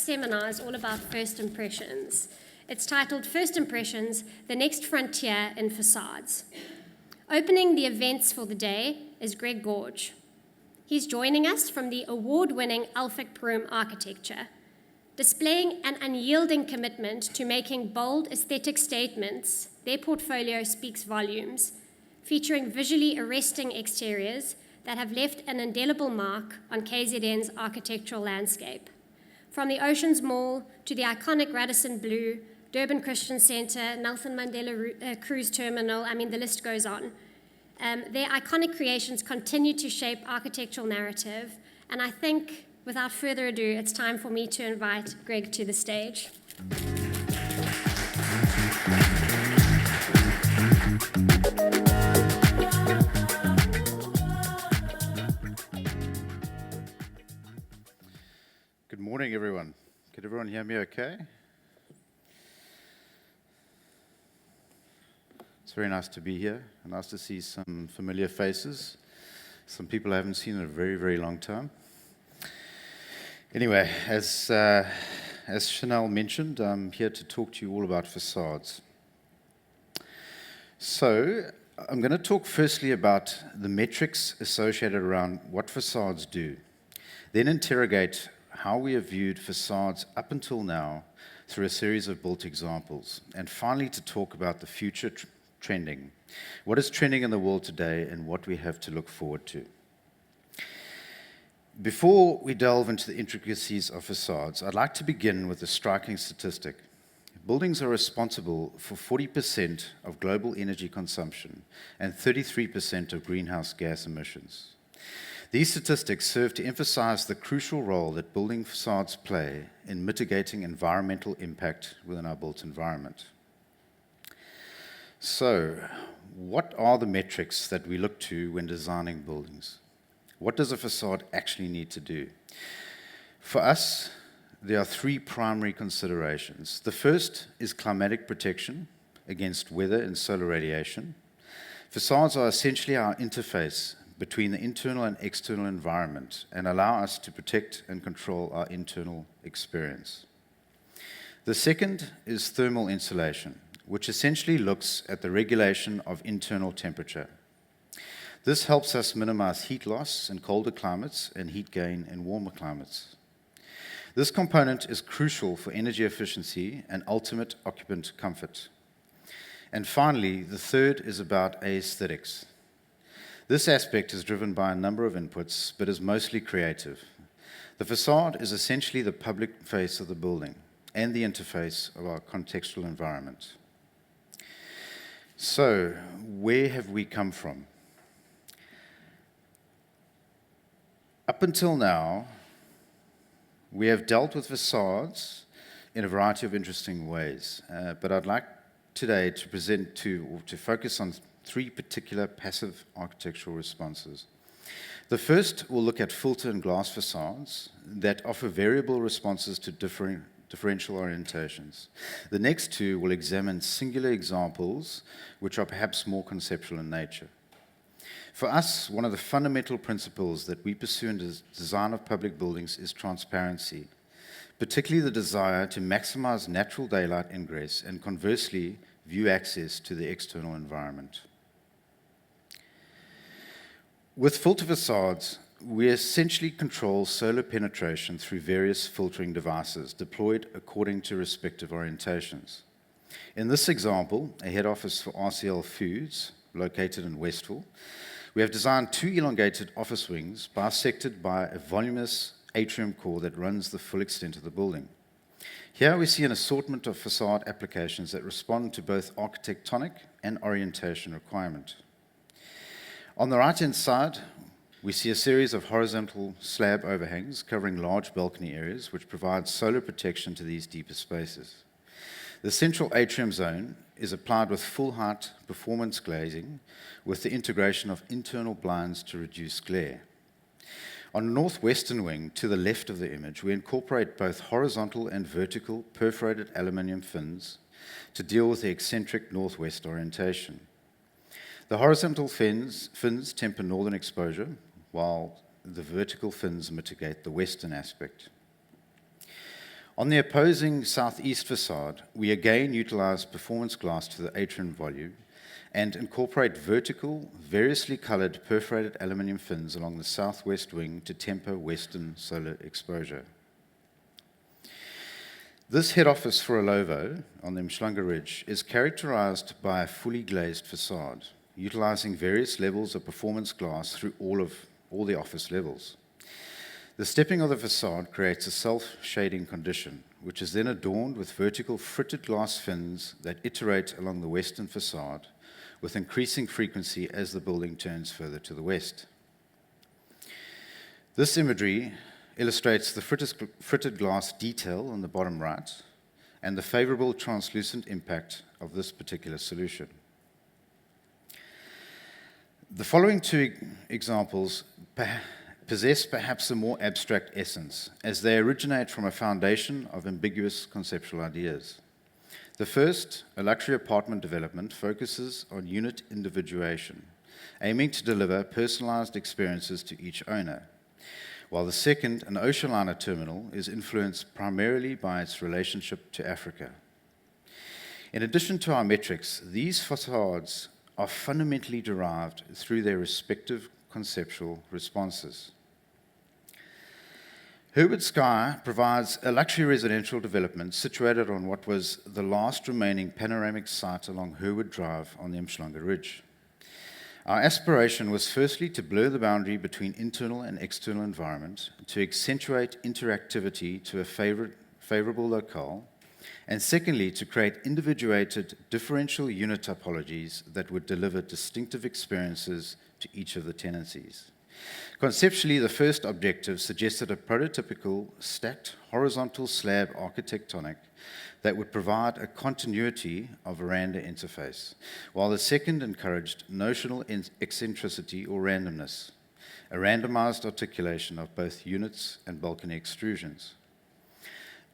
seminar is all about first impressions. It's titled First Impressions, The Next Frontier in Facades. Opening the events for the day is Gordge. He's joining us from the award-winning Elphick Proome Architecture, displaying an unyielding commitment to making bold aesthetic statements. Their portfolio speaks volumes, featuring visually arresting exteriors that have left an indelible mark on KZN's architectural landscape. From the Oceans Mall to the iconic Radisson Blue, Durban Christian Centre, Nelson Mandela Cruise Terminal, the list goes on. Their iconic creations continue to shape architectural narrative, and I think, without further ado, it's time for me to invite Greg to the stage. Good morning, everyone. Can everyone hear me okay? It's very nice to be here. Nice to see some familiar faces. Some people I haven't seen in a very, very long time. Anyway, as Chanel mentioned, I'm here to talk to you all about facades. So, I'm going to talk firstly about the metrics associated around what facades do, then interrogate how we have viewed facades up until now through a series of built examples, and finally to talk about the future trending. What is trending in the world today and what we have to look forward to. Before we delve into the intricacies of facades, I'd like to begin with a striking statistic. Buildings are responsible for 40% of global energy consumption and 33% of greenhouse gas emissions. These statistics serve to emphasize the crucial role that building facades play in mitigating environmental impact within our built environment. So, what are the metrics that we look to when designing buildings? What does a facade actually need to do? For us, there are three primary considerations. The first is climatic protection against weather and solar radiation. Facades are essentially our interface between the internal and external environment and allow us to protect and control our internal experience. The second is thermal insulation, which essentially looks at the regulation of internal temperature. This helps us minimize heat loss in colder climates and heat gain in warmer climates. This component is crucial for energy efficiency and ultimate occupant comfort. And finally, the third is about aesthetics. This aspect is driven by a number of inputs, but is mostly creative. The facade is essentially the public face of the building and the interface of our contextual environment. So, where have we come from? Up until now, we have dealt with facades in a variety of interesting ways, but I'd like today to focus on three particular passive architectural responses. The first will look at filter and glass facades that offer variable responses to differential orientations. The next two will examine singular examples which are perhaps more conceptual in nature. For us, one of the fundamental principles that we pursue in the design of public buildings is transparency, particularly the desire to maximize natural daylight ingress and conversely view access to the external environment. With filter facades, we essentially control solar penetration through various filtering devices deployed according to respective orientations. In this example, a head office for RCL Foods, located in Westville, we have designed two elongated office wings bisected by a voluminous atrium core that runs the full extent of the building. Here we see an assortment of facade applications that respond to both architectonic and orientation requirement. On the right-hand side, we see a series of horizontal slab overhangs covering large balcony areas which provide solar protection to these deeper spaces. The central atrium zone is applied with full-height performance glazing with the integration of internal blinds to reduce glare. On the northwestern wing, to the left of the image, we incorporate both horizontal and vertical perforated aluminium fins to deal with the eccentric northwest orientation. The horizontal fins temper northern exposure, while the vertical fins mitigate the western aspect. On the opposing southeast facade, we again utilize performance glass to the atrium volume and incorporate vertical, variously colored perforated aluminium fins along the southwest wing to temper western solar exposure. This head office for Alovo on the Mhlanga Ridge is characterized by a fully glazed facade, utilizing various levels of performance glass through all the office levels. The stepping of the facade creates a self-shading condition, which is then adorned with vertical fritted glass fins that iterate along the western facade with increasing frequency as the building turns further to the west. This imagery illustrates the fritted glass detail on the bottom right and the favorable translucent impact of this particular solution. The following two examples possess perhaps a more abstract essence, as they originate from a foundation of ambiguous conceptual ideas. The first, a luxury apartment development, focuses on unit individuation, aiming to deliver personalized experiences to each owner, while the second, an ocean liner terminal, is influenced primarily by its relationship to Africa. In addition to our metrics, these facades are fundamentally derived through their respective conceptual responses. Herwood Sky provides a luxury residential development situated on what was the last remaining panoramic site along Herwood Drive on the Mhlanga Ridge. Our aspiration was firstly to blur the boundary between internal and external environment, to accentuate interactivity to a favorable locale, and secondly, to create individuated differential unit topologies that would deliver distinctive experiences to each of the tenancies. Conceptually, the first objective suggested a prototypical stacked horizontal slab architectonic that would provide a continuity of veranda interface, while the second encouraged notional eccentricity or randomness, a randomized articulation of both units and balcony extrusions.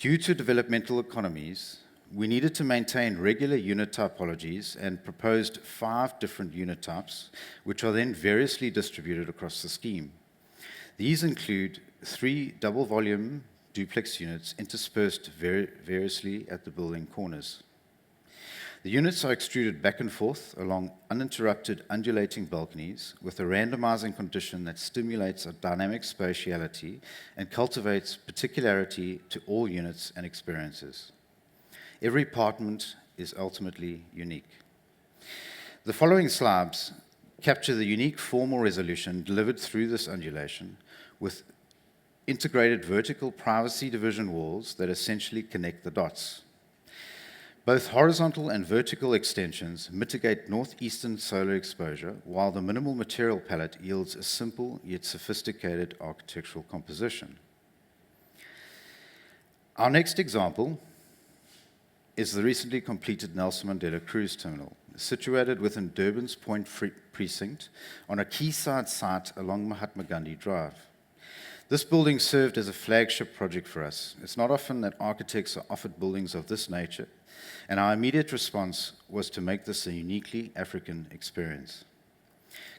Due to developmental economies, we needed to maintain regular unit typologies and proposed 5 different unit types, which are then variously distributed across the scheme. These include 3 double-volume duplex units interspersed variously at the building corners. The units are extruded back and forth along uninterrupted undulating balconies with a randomizing condition that stimulates a dynamic spatiality and cultivates particularity to all units and experiences. Every apartment is ultimately unique. The following slides capture the unique formal resolution delivered through this undulation with integrated vertical privacy division walls that essentially connect the dots. Both horizontal and vertical extensions mitigate northeastern solar exposure, while the minimal material palette yields a simple yet sophisticated architectural composition. Our next example is the recently completed Nelson Mandela Cruise Terminal, situated within Durban's Point Precinct on a quayside site along Mahatma Gandhi Drive. This building served as a flagship project for us. It's not often that architects are offered buildings of this nature, and our immediate response was to make this a uniquely African experience.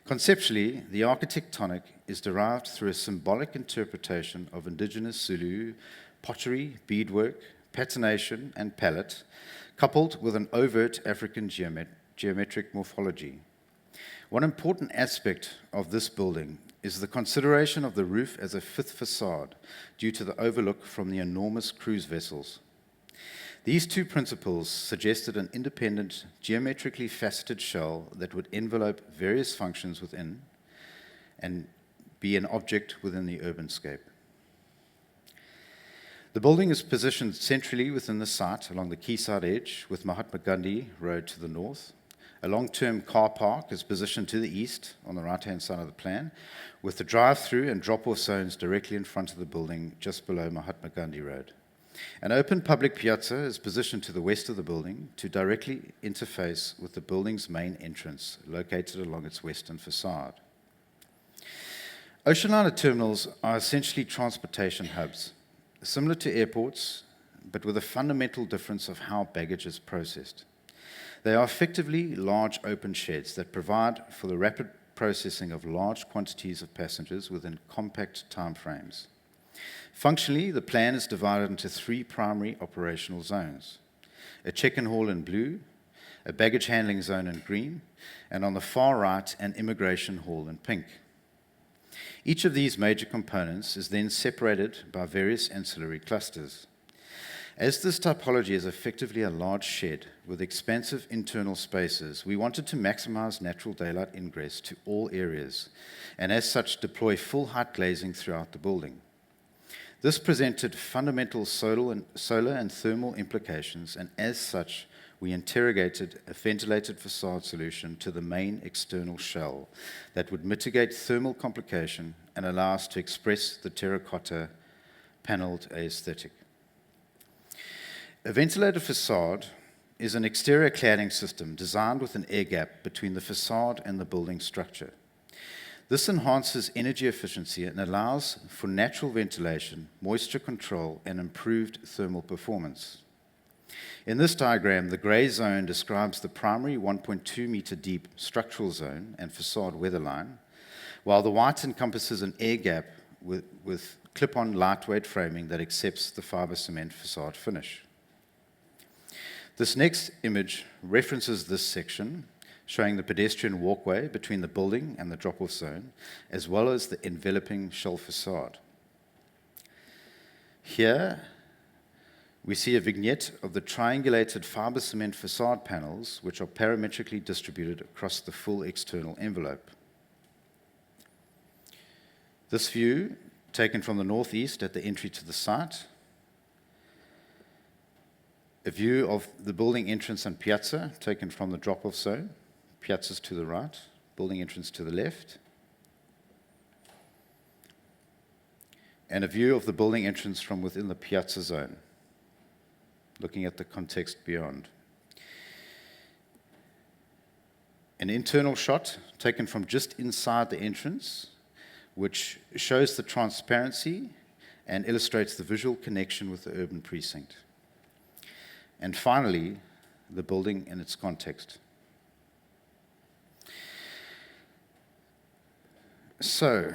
Conceptually, the architectonic is derived through a symbolic interpretation of indigenous Zulu pottery, beadwork, patination, and palette, coupled with an overt African geometric morphology. One important aspect of this building is the consideration of the roof as a fifth facade due to the overlook from the enormous cruise vessels. These two principles suggested an independent, geometrically faceted shell that would envelope various functions within and be an object within the urban scape. The building is positioned centrally within the site along the quayside edge with Mahatma Gandhi Road to the north. A long-term car park is positioned to the east on the right-hand side of the plan, with the drive-through and drop-off zones directly in front of the building just below Mahatma Gandhi Road. An open public piazza is positioned to the west of the building to directly interface with the building's main entrance, located along its western facade. Ocean liner terminals are essentially transportation hubs, similar to airports, but with a fundamental difference of how baggage is processed. They are effectively large open sheds that provide for the rapid processing of large quantities of passengers within compact timeframes. Functionally, the plan is divided into 3 primary operational zones: a check-in hall in blue, a baggage handling zone in green, and on the far right, an immigration hall in pink. Each of these major components is then separated by various ancillary clusters. As this typology is effectively a large shed with expansive internal spaces, we wanted to maximize natural daylight ingress to all areas, and as such deploy full-height glazing throughout the building. This presented fundamental solar and thermal implications, and as such, we interrogated a ventilated facade solution to the main external shell that would mitigate thermal complication and allow us to express the terracotta panelled aesthetic. A ventilated facade is an exterior cladding system designed with an air gap between the facade and the building structure. This enhances energy efficiency and allows for natural ventilation, moisture control, and improved thermal performance. In this diagram, the grey zone describes the primary 1.2 metre deep structural zone and facade weatherline, while the white encompasses an air gap with clip-on lightweight framing that accepts the fibre cement facade finish. This next image references this section, showing the pedestrian walkway between the building and the drop-off zone, as well as the enveloping shell facade. Here, we see a vignette of the triangulated fibre cement facade panels, which are parametrically distributed across the full external envelope. This view, taken from the northeast at the entry to the site, a view of the building entrance and piazza, taken from the drop-off zone, piazza's to the right, building entrance to the left, and a view of the building entrance from within the piazza zone, looking at the context beyond. An internal shot taken from just inside the entrance, which shows the transparency and illustrates the visual connection with the urban precinct. And finally, the building in its context. So,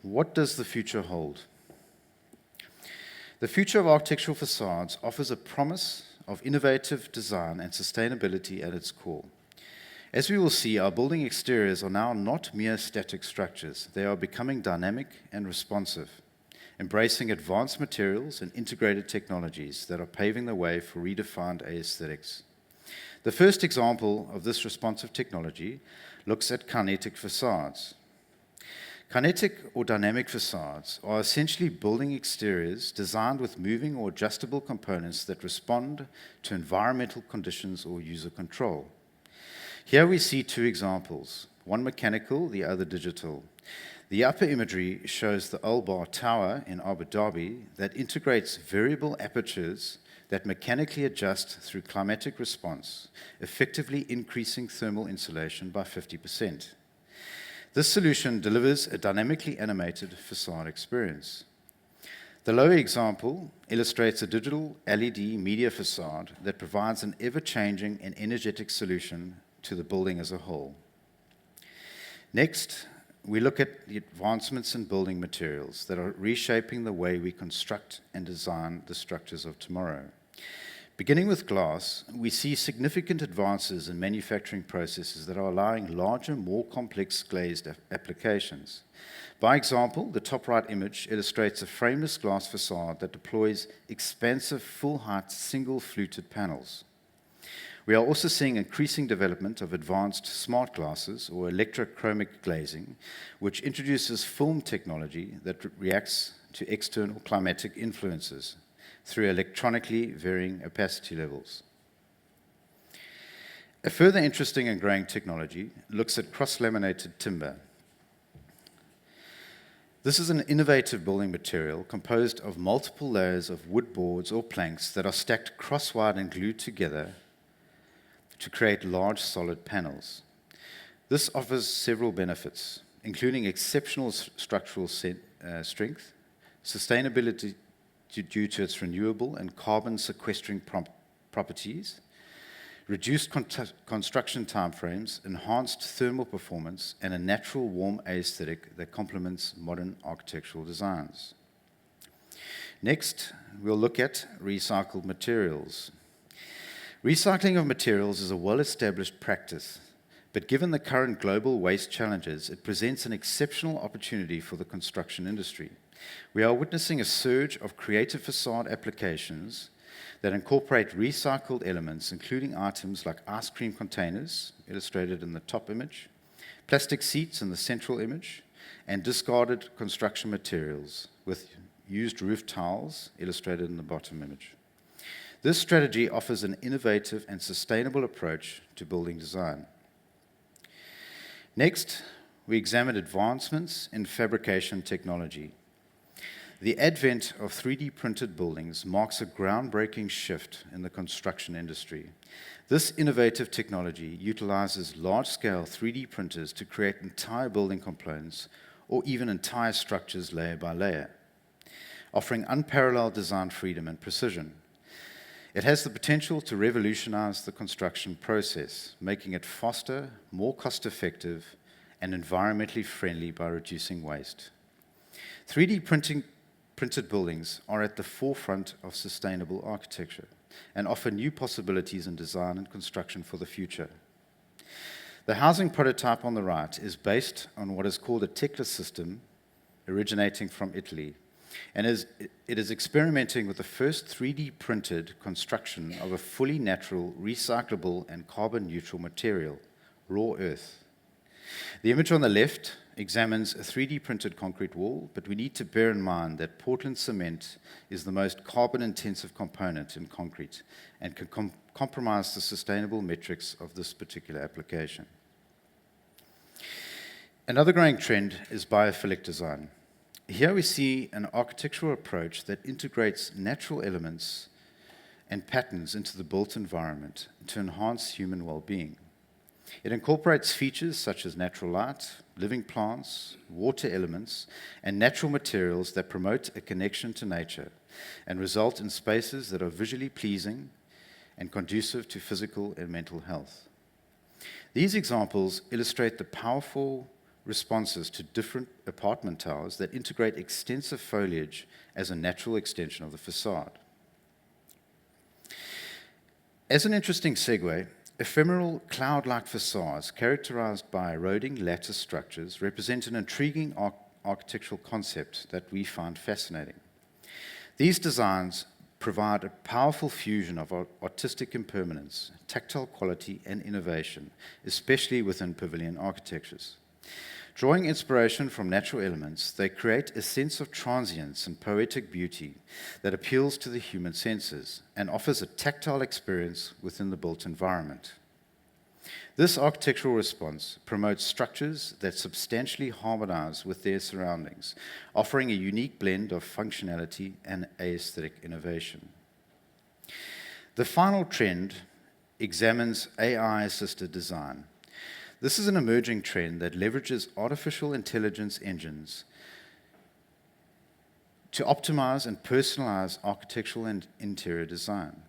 what does the future hold? The future of architectural facades offers a promise of innovative design and sustainability at its core. As we will see, our building exteriors are now not mere static structures. They are becoming dynamic and responsive, embracing advanced materials and integrated technologies that are paving the way for redefined aesthetics. The first example of this responsive technology looks at kinetic facades. Kinetic or dynamic facades are essentially building exteriors designed with moving or adjustable components that respond to environmental conditions or user control. Here we see 2 examples, one mechanical, the other digital. The upper imagery shows the Al-Bar Tower in Abu Dhabi that integrates variable apertures that mechanically adjust through climatic response, effectively increasing thermal insulation by 50%. This solution delivers a dynamically animated facade experience. The lower example illustrates a digital LED media facade that provides an ever-changing and energetic solution to the building as a whole. Next, we look at the advancements in building materials that are reshaping the way we construct and design the structures of tomorrow. Beginning with glass, we see significant advances in manufacturing processes that are allowing larger, more complex glazed applications. By example, the top right image illustrates a frameless glass facade that deploys expansive, full-height, single-fluted panels. We are also seeing increasing development of advanced smart glasses or electrochromic glazing, which introduces film technology that reacts to external climatic influences through electronically varying opacity levels. A further interesting and growing technology looks at cross-laminated timber. This is an innovative building material composed of multiple layers of wood boards or planks that are stacked crosswise and glued together to create large solid panels. This offers several benefits, including exceptional structural strength, sustainability due to its renewable and carbon sequestering properties, reduced construction timeframes, enhanced thermal performance, and a natural warm aesthetic that complements modern architectural designs. Next, we'll look at recycled materials. Recycling of materials is a well-established practice, but given the current global waste challenges, it presents an exceptional opportunity for the construction industry. We are witnessing a surge of creative facade applications that incorporate recycled elements, including items like ice cream containers, illustrated in the top image, plastic seats in the central image, and discarded construction materials with used roof tiles, illustrated in the bottom image. This strategy offers an innovative and sustainable approach to building design. Next, we examine advancements in fabrication technology. The advent of 3D printed buildings marks a groundbreaking shift in the construction industry. This innovative technology utilizes large-scale 3D printers to create entire building components or even entire structures layer by layer, offering unparalleled design freedom and precision. It has the potential to revolutionize the construction process, making it faster, more cost-effective, and environmentally friendly by reducing waste. 3D printed buildings are at the forefront of sustainable architecture and offer new possibilities in design and construction for the future. The housing prototype on the right is based on what is called a Tekla system, originating from Italy, and it is experimenting with the first 3D printed construction of a fully natural, recyclable, and carbon-neutral material, raw earth. The image on the left examines a 3D printed concrete wall, but we need to bear in mind that Portland cement is the most carbon-intensive component in concrete and can compromise the sustainable metrics of this particular application. Another growing trend is biophilic design. Here we see an architectural approach that integrates natural elements and patterns into the built environment to enhance human well-being. It incorporates features such as natural light, living plants, water elements, and natural materials that promote a connection to nature and result in spaces that are visually pleasing and conducive to physical and mental health. These examples illustrate the powerful responses to different apartment towers that integrate extensive foliage as a natural extension of the facade. As an interesting segue, ephemeral cloud-like facades characterized by eroding lattice structures represent an intriguing architectural concept that we find fascinating. These designs provide a powerful fusion of artistic impermanence, tactile quality, and innovation, especially within pavilion architectures. Drawing inspiration from natural elements, they create a sense of transience and poetic beauty that appeals to the human senses and offers a tactile experience within the built environment. This architectural response promotes structures that substantially harmonize with their surroundings, offering a unique blend of functionality and aesthetic innovation. The final trend examines AI-assisted design. This is an emerging trend that leverages artificial intelligence engines to optimize and personalize architectural and interior design.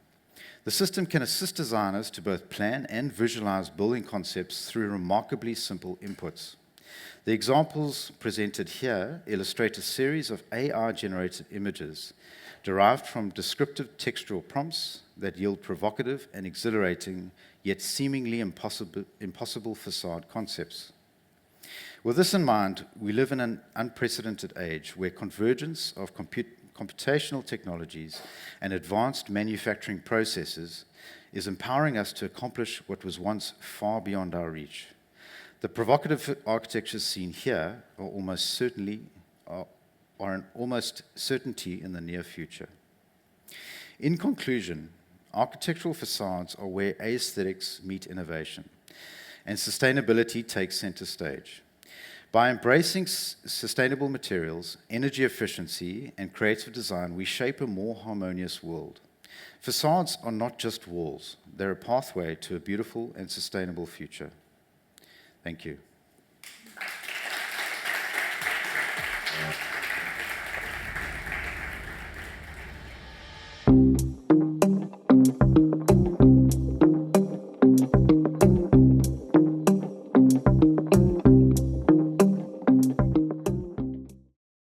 The system can assist designers to both plan and visualize building concepts through remarkably simple inputs. The examples presented here illustrate a series of AI-generated images derived from descriptive textual prompts that yield provocative and exhilarating, yet seemingly impossible facade concepts. With this in mind, we live in an unprecedented age where convergence of computational technologies and advanced manufacturing processes is empowering us to accomplish what was once far beyond our reach. The provocative architectures seen here are an almost certainty in the near future. In conclusion, architectural facades are where aesthetics meet innovation, and sustainability takes center stage. By embracing sustainable materials, energy efficiency, and creative design, we shape a more harmonious world. Facades are not just walls, they're a pathway to a beautiful and sustainable future. Thank you.